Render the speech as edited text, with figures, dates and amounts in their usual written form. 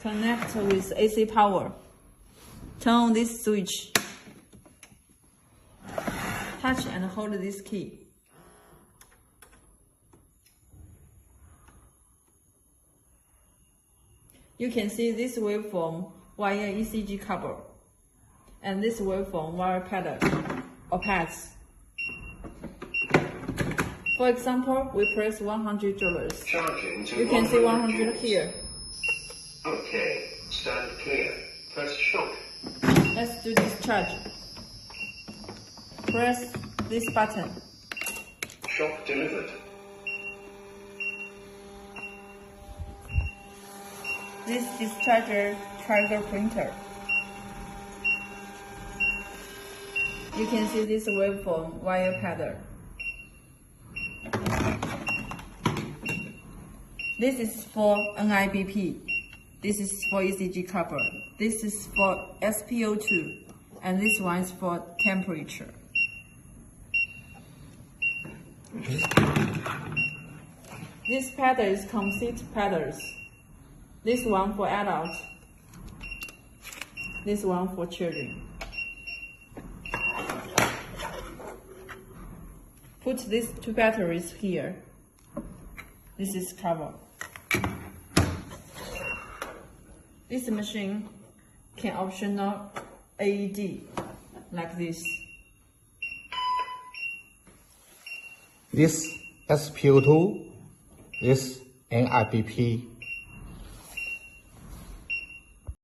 Connect with AC power. Turn on this switch. Touch and hold this key. You can see this waveform via ECG cover, and this waveform via pedal or pads. For example, we press 100 joules. You can see 100 here. Okay, stand clear. Press shock. Let's do discharge. Press this button. Shock delivered. This discharger trigger printer. You can see this waveform via pedal. This is for NIBP. This is for ECG cover. This is for SpO2, and this one is for temperature. This pedal is complete pedals. This one for adults. This one for children. Put these two batteries here. This is cover. This machine can optional AED like this. This SpO2 is NIBP